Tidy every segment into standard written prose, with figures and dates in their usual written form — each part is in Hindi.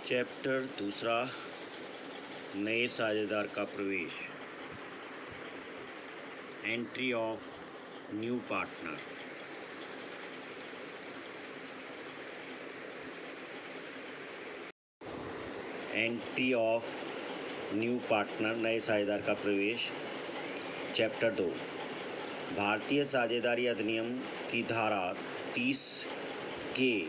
चैप्टर दूसरा, नए साझेदार का प्रवेश। Entry of new partner. Entry of new partner, नए साझेदार का प्रवेश। चैप्टर 2, भारतीय साझेदारी अधिनियम की धारा 30 के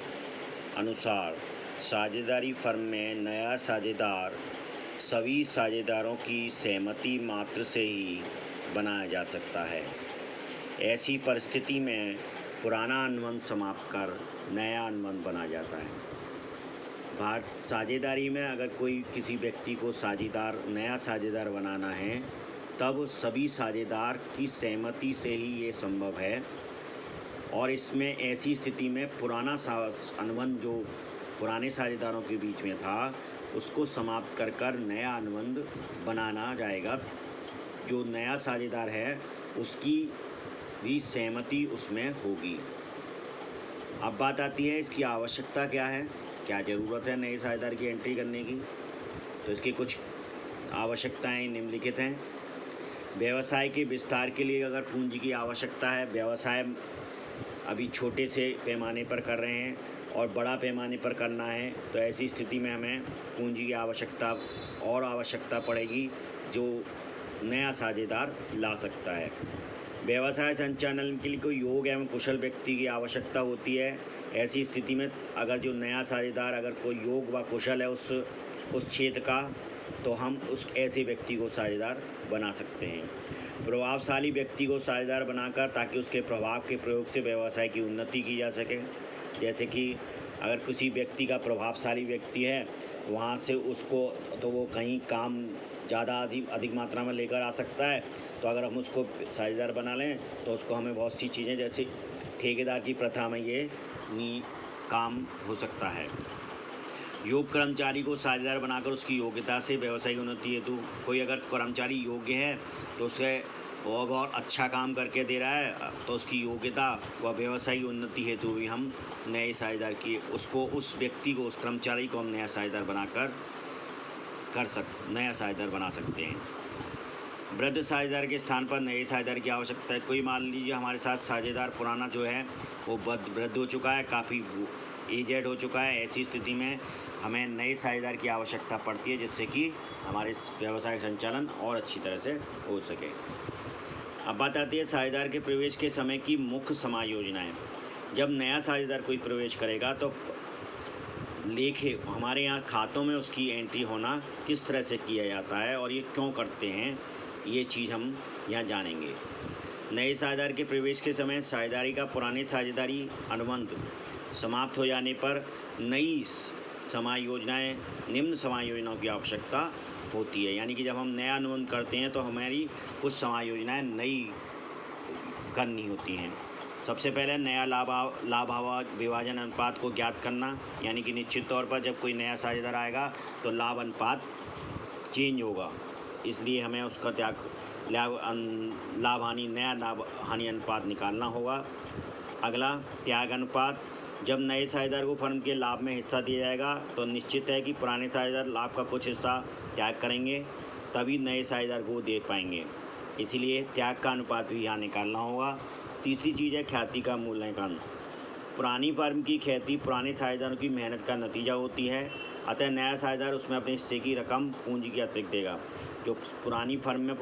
अनुसार साझेदारी फर्म में नया साझेदार सभी साझेदारों की सहमति मात्र से ही बनाया जा सकता है। ऐसी परिस्थिति में पुराना अनुबंध समाप्त कर नया अनुबंध बना जाता है। साझेदारी में अगर कोई किसी व्यक्ति को नया साझेदार बनाना है, तब सभी साझेदार की सहमति से ही ये संभव है। और इसमें ऐसी स्थिति में पुराना अनुबंध जो पुराने साझेदारों के बीच में था, उसको समाप्त कर नया अनुबंध बनाना जाएगा। जो नया साझेदार है उसकी भी सहमति उसमें होगी। अब बात आती है इसकी आवश्यकता क्या है, क्या ज़रूरत है नए साझेदार की एंट्री करने की। तो इसकी कुछ आवश्यकताएं निम्नलिखित हैं। व्यवसाय के विस्तार के लिए अगर पूंजी की आवश्यकता है, व्यवसाय अभी छोटे से पैमाने पर कर रहे हैं और बड़ा पैमाने पर करना है, तो ऐसी स्थिति में हमें पूंजी की आवश्यकता पड़ेगी जो नया साझेदार ला सकता है। व्यवसाय संचालन के लिए कोई योग्य एवं कुशल व्यक्ति की आवश्यकता होती है। ऐसी स्थिति में अगर जो नया साझेदार अगर कोई योग्य व कुशल है उस क्षेत्र का, तो हम उस ऐसे व्यक्ति को साझेदार बना सकते हैं। प्रभावशाली व्यक्ति को साझेदार बनाकर ताकि उसके प्रभाव के प्रयोग से व्यवसाय की उन्नति की जा सके। जैसे कि अगर किसी व्यक्ति का प्रभावशाली व्यक्ति है, वहाँ से उसको तो वो कहीं काम ज़्यादा अधिक मात्रा में लेकर आ सकता है। तो अगर हम उसको साझेदार बना लें तो उसको हमें बहुत सी चीज़ें, जैसे ठेकेदार की प्रथा में ये काम हो सकता है। योग्य कर्मचारी को साझेदार बनाकर उसकी योग्यता से व्यवसायिक उन्नति हेतु, कोई अगर कर्मचारी योग्य है तो उसे वो बहुत अच्छा काम करके दे रहा है, तो उसकी योग्यता व व्यवसायिक उन्नति हेतु भी हम नए साझेदार की उस व्यक्ति को, उस कर्मचारी को हम नया साझेदार बना सकते हैं। वृद्ध साझेदार के स्थान पर नए साझेदार की आवश्यकता है। कोई मान लीजिए हमारे साथ साझेदार पुराना जो है वो वृद्ध हो चुका है, काफ़ी एजेड हो चुका है। ऐसी स्थिति में हमें नए साझेदार की आवश्यकता पड़ती है, जिससे कि हमारे व्यवसाय संचालन और अच्छी तरह से हो सके। अब बात आती है साझेदार के प्रवेश के समय की मुख्य समायोजनाएं। जब नया साझेदार कोई प्रवेश करेगा तो हमारे यहाँ खातों में उसकी एंट्री होना किस तरह से किया जाता है और ये क्यों करते हैं, ये चीज़ हम यहाँ जानेंगे। नए साझेदार के प्रवेश के समय साझेदारी का पुराने साझेदारी अनुबंध समाप्त हो जाने पर निम्न समायोजनाओं की आवश्यकता होती है। यानी कि जब हम नया अनुबंध करते हैं तो हमारी कुछ समायोजनाएं नई करनी होती हैं। सबसे पहले नया लाभ विभाजन अनुपात को ज्ञात करना। यानी कि निश्चित तौर पर जब कोई नया साझेदार आएगा तो लाभ अनुपात चेंज होगा, इसलिए हमें उसका नया लाभ हानि अनुपात निकालना होगा। अगला त्याग अनुपात। जब नए साझेदार को फर्म के लाभ में हिस्सा दिया जाएगा तो निश्चित है कि पुराने साझेदार लाभ का कुछ हिस्सा त्याग करेंगे, तभी नए साझेदार को दे पाएंगे। इसीलिए त्याग का अनुपात भी यहाँ निकालना होगा। तीसरी चीज़ है ख्याति का मूल्यांकन। पुरानी फर्म की ख्याति पुराने साझेदारों की मेहनत का नतीजा होती है, अतः नया साझेदार उसमें अपने हिस्से की रकम पूंजी के अतिरिक्त देगा। जो पुरानी फर्म में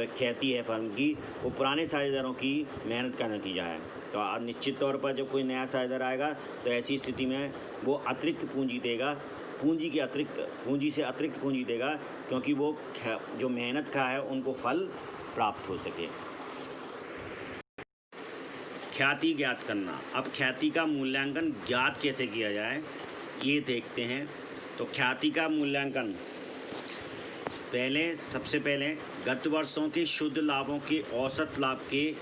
ख्याति है फर्म की, वो पुराने साझेदारों की मेहनत का नतीजा है। तो निश्चित तौर पर जब कोई नया साझेदार आएगा तो ऐसी स्थिति में वो अतिरिक्त पूंजी देगा, पूंजी से अतिरिक्त पूंजी देगा, क्योंकि वो जो मेहनत का है उनको फल प्राप्त हो सके। ख्याति ज्ञात करना। अब ख्याति का मूल्यांकन ज्ञात कैसे किया जाए ये देखते हैं। तो ख्याति का मूल्यांकन सबसे पहले गत वर्षों के शुद्ध लाभों के औसत लाभ के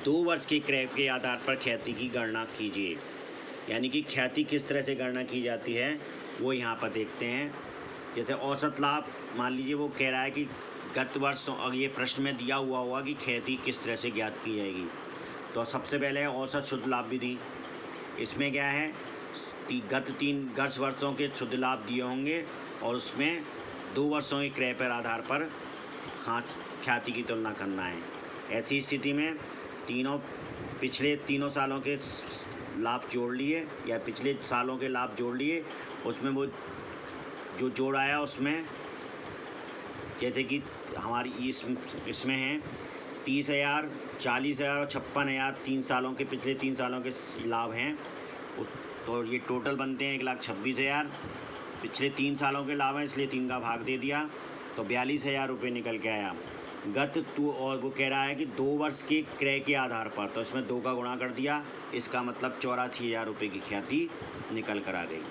2 वर्ष के क्रय के आधार पर ख्याति की गणना कीजिए। यानी कि ख्याति किस तरह से गणना की जाती है वो यहाँ पर देखते हैं। जैसे औसत लाभ, मान लीजिए वो कह रहा है कि गत वर्ष, और ये प्रश्न में दिया हुआ होगा कि ख्याति किस तरह से ज्ञात की जाएगी। तो सबसे पहले औसत शुद्ध लाभ विधि। इसमें क्या है, गत 3 वर्षों के शुद्ध लाभ दिए होंगे और उसमें 2 वर्षों के क्रय पर आधार पर ख्याति की तुलना करना है। ऐसी स्थिति में पिछले तीनों सालों के लाभ जोड़ लिए या पिछले सालों के लाभ जोड़ लिए, उसमें वो जो जोड़ आया उसमें जैसे कि हमारी इसमें है 30,000, 40,000 और 56,000 पिछले 3 सालों के लाभ हैं। तो ये टोटल बनते हैं 1,26,000। पिछले 3 सालों के लाभ हैं, इसलिए 3 का भाग दे दिया तो 42,000 रुपये निकल के आया। और वो कह रहा है कि 2 वर्ष के क्रय के आधार पर, तो इसमें 2 का गुणा कर दिया, इसका मतलब 84,000 रुपये की ख्याति निकल कर आ गई।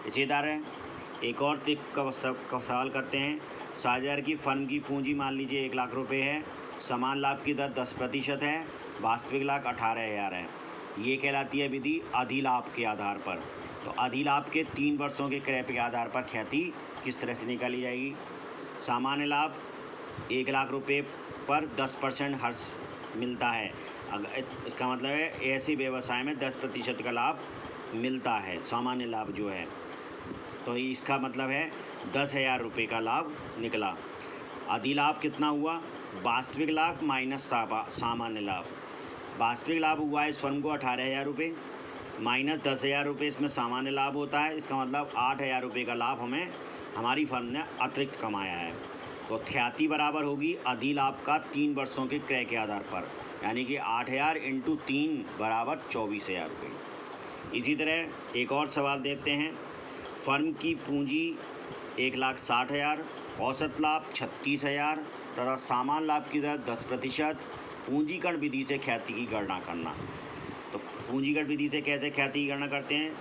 इसी तरह एक और सवाल करते हैं। साझेदार की फर्म की पूंजी मान लीजिए 1 लाख रुपये है, समान लाभ की दर 10% है, वास्तविक लाभ 18,000 है। ये कहलाती है विधि अधिलाभ के आधार पर। तो अधिलाभ के 3 वर्षों के क्रय के आधार पर ख्याति किस तरह से निकाली जाएगी। सामान्य लाभ 1 लाख रुपये पर 10% हर्ष मिलता है। अगर इसका मतलब है ऐसे व्यवसाय में 10% का लाभ मिलता है, सामान्य लाभ जो है, तो इसका मतलब है 10,000 रुपये का लाभ निकला। अधिलाभ कितना हुआ, वास्तविक लाभ माइनस सामान्य लाभ। वास्तविक लाभ हुआ इस फर्म को 18,000 रुपये, माइनस 10,000 रुपये इसमें सामान्य लाभ होता है, इसका मतलब 8,000 रुपये का लाभ हमारी फर्म ने अतिरिक्त कमाया है। तो ख्याति बराबर होगी अधिलाभ का 3 वर्षों के क्रय के आधार पर, यानी कि 8,000 × 3 बराबर 24,000 रुपये। इसी तरह एक और सवाल देते हैं। फर्म की पूंजी 1,60,000, औसत लाभ 36,000 तथा सामान्य लाभ की दर 10%, पूंजीकरण विधि से ख्याति की गणना करना। तो पूंजीकरण विधि से कैसे ख्याति की गणना करते हैं,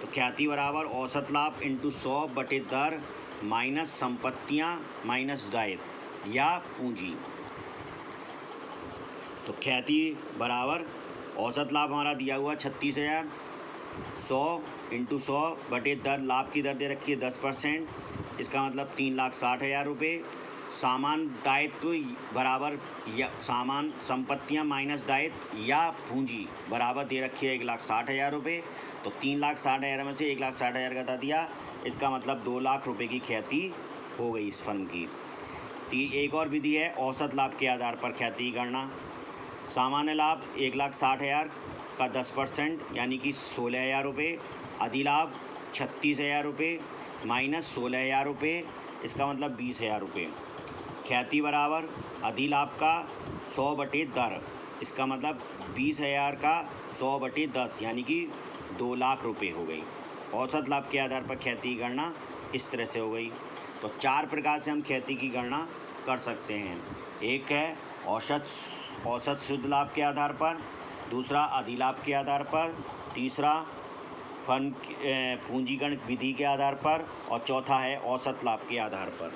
तो ख्याति बराबर औसत लाभ × 100 बटे दर माइनस संपत्तियां माइनस दायित्व या पूंजी। तो ख्याति बराबर औसत लाभ हमारा दिया हुआ 36,000, 100 × 100 बटे दर, लाभ की दर दे रखी है 10%, इसका मतलब 3,60,000 रुपये। सामान दायित्व बराबर या सामान संपत्तियां माइनस दायित्व या पूंजी बराबर दे रखी है 1,60,000 रुपये। तो 3,60,000 में से 1,60,000 घटा दिया, इसका मतलब 2 लाख रुपये की ख्याति हो गई इस फर्म की। एक और विधि है औसत लाभ के आधार पर ख्याति की गणना। सामान्य लाभ 1,60,000 का 10% यानी कि 16,000 रुपये, अधिलाभ 36,000 रुपये माइनस 16,000 रुपये, इसका मतलब 20,000 रुपये। ख्याति बराबर अधिलाभ का 100 बटे दर, इसका मतलब 20,000 का 100 बटे 10 यानी कि 2 लाख रुपये हो गई। औसत लाभ के आधार पर ख्याति की गणना इस तरह से हो गई। तो 4 प्रकार से हम ख्याति की गणना कर सकते हैं। एक है औसत शुद्ध लाभ के आधार पर, दूसरा अधिलाभ के आधार पर, तीसरा फर्म पूंजीकरण विधि के आधार पर और चौथा है औसत लाभ के आधार पर।